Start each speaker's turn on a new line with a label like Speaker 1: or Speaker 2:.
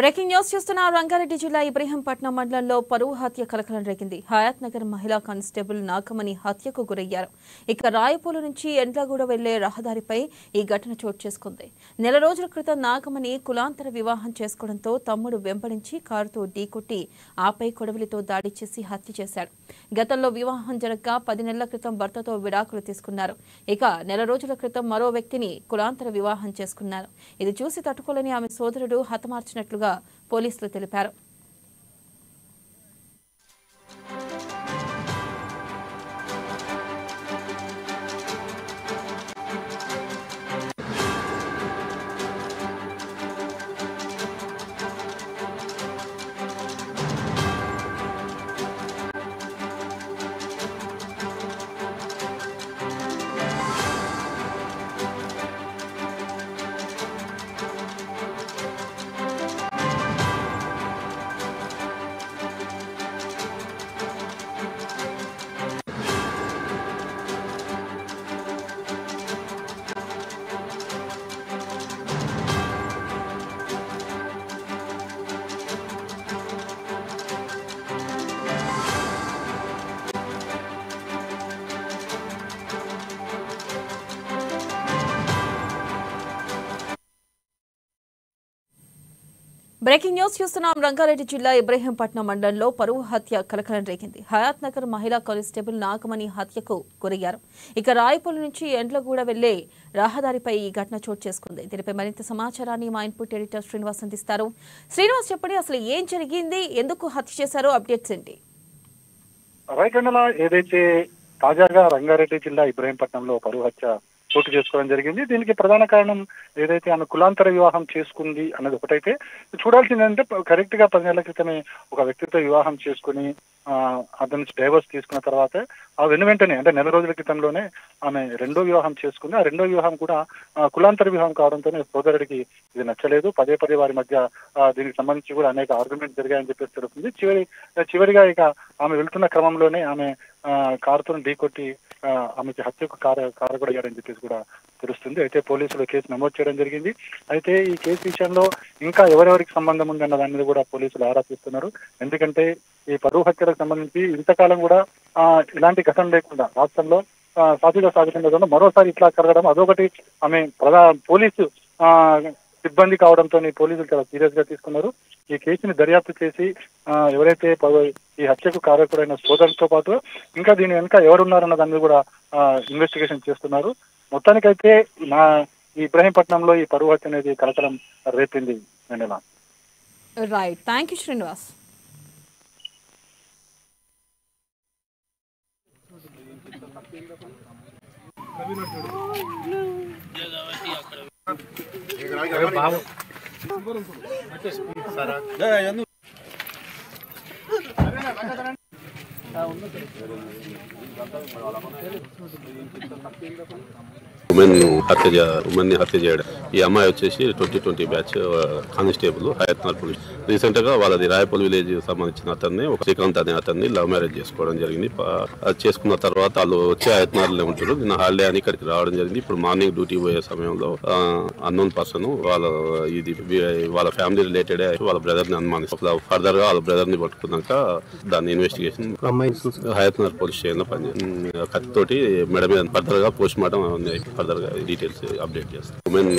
Speaker 1: Breaking news చూస్తున్న రంగారెడ్డి జిల్లా ఇబ్రహీంపట్నం మండలంలో పరువు హత్య కలకలం రేగింది. హయాత్ నగర్ మహిళా కానిస్టేబుల్ నాగమణి హత్యకు గురయ్యారు. ఇక రాయపూలు నుంచి ఎండ్లగూడ వెళ్లే రహదారిపై ఈ ఘటన చోటు చేసుకుంది. నెల రోజుల క్రితం నాగమణి కులాంతర వివాహం చేసుకోవడంతో తమ్ముడు వెంబడించి కారుతో ఢీకొట్టి ఆపై కొడవలితో దాడి చేసి హత్య చేశాడు. గతంలో వివాహం జరగగా 10 నెలల క్రితం భర్తతో విడాకులు తీసుకున్నారు. ఇక నెల రోజుల క్రితం మరో వ్యక్తిని కులాంతర వివాహం చేసుకున్నారు. ఇది చూసి తట్టుకోలేని ఆమె సోదరుడు హతమార్చినట్లుగా పోలీసులు తెలిపారు. బ్రేకింగ్ న్యూస్ చూస్తున్నాం. రంగారెడ్డి జిల్లా ఇబ్రహీంపట్నం మండలంలో పరువు హత్య కలకలం రేగింది. హయాత్ నగర్ మహిళా కానిస్టేబుల్ నాగమణి హత్యకు గురయ్యారు. ఇక రాయపూలు నుంచి ఎండ్లగూడ వెళ్లే రహదారిపై ఈ ఘటన చోటు చేసుకుంది. దీనిపై మరింత సమాచారాన్ని మా ఇన్పుట్ ఎడిటర్ శ్రీనివాస్ అందిస్తారు. శ్రీనివాస్, చెప్పండి, అసలు ఏం జరిగింది, ఎందుకు హత్య చేశారో అప్డేట్స్ ఏంటి?
Speaker 2: ఏదైతే తాజాగా రంగారెడ్డి జిల్లా ఇబ్రహీంపట్నంలో పరువు హత్య చోటు చేసుకోవడం జరిగింది. దీనికి ప్రధాన కారణం ఏదైతే ఆమె కులాంతర వివాహం చేసుకుంది అన్నది ఒకటైతే చూడాల్సింది అంటే కరెక్ట్ గా 10 నెలల క్రితమే ఒక వ్యక్తితో వివాహం చేసుకుని అతని డైవర్స్ తీసుకున్న తర్వాత ఆ వెంటనే అంటే నెల రోజుల క్రితంలోనే ఆమె రెండో వివాహం చేసుకుంది. ఆ రెండో వివాహం కూడా కులాంతర వివాహం కావడంతోనే సోదరుడికి ఇది నచ్చలేదు. పదే వారి మధ్య దీనికి సంబంధించి కూడా అనేక ఆర్గ్యుమెంట్స్ జరిగాయని చెప్పేసి తెలుస్తుంది. చివరిగా ఇక ఆమె వెళ్తున్న క్రమంలోనే ఆమె కారుతో ఢీకొట్టి ఆమెకి హత్యకు కారకుడయ్యారని చెప్పేసి కూడా తెలుస్తుంది. అయితే పోలీసులు కేసు నమోదు చేయడం జరిగింది. అయితే ఈ కేసు విషయంలో ఇంకా ఎవరెవరికి సంబంధం ఉందన్న దాని మీద కూడా పోలీసులు ఆరా తీస్తున్నారు. ఎందుకంటే ఈ పరువు హత్యలకు సంబంధించి ఇంతకాలం కూడా ఇలాంటి ఘటన లేకుండా రాష్ట్రంలో సాగుతుండగా మరోసారి ఇట్లా జరగడం అదొకటి ఆమె పోలీసు సిబ్బంది కావడంతో పోలీసులు చాలా సీరియస్ గా తీసుకున్నారు. ఈ కేసుని దర్యాప్తు చేసి ఎవరైతే ఈ హత్యకు కారకుడైన సోదరులతో పాటు ఇంకా దీని వెనుక ఎవరున్నారన్న దాన్ని కూడా ఇన్వెస్టిగేషన్ చేస్తున్నారు. మొత్తానికైతే ఈ ఇబ్రహీంపట్నంలో ఈ పరువు హత్య అనేది కలకలం రేపింది.
Speaker 1: Right, thank you Srinivas.
Speaker 3: Women హత్య చేయడం. ఈ అమ్మాయి వచ్చేసి 2020 batch constable Hayat Nagar police. Recent గా వాళ్ళది రాయపూల్ విలేజ్ సంబంధించిన అతన్ని శ్రీకాంత్ అనే అతన్ని లవ్ మ్యారేజ్ చేసుకోవడం జరిగింది. అది చేసుకున్న తర్వాత వాళ్ళు వచ్చే హయాత్ నగర్ లో ఉంటారు. నిన్న హాలిడే అని ఇక్కడికి రావడం జరిగింది. ఇప్పుడు మార్నింగ్ డ్యూటీ పోయే సమయంలో అన్నోన్ పర్సన్ వాళ్ళ ఫ్యామిలీ రిలేటెడ్ వాళ్ళ బ్రదర్ ని అనుమానిస్తారు. ఫర్దర్ గా వాళ్ళ బ్రదర్ ని పట్టుకున్నాక దాన్ని investigation Hayat Nagar police station లో కత్తితోటి మెడ మీద ఫర్దర్ గా పోస్ట్ మార్టం ఫర్దర్ గా డీటెయిల్స్ అప్డేట్ చేస్తారు. ఉమెన్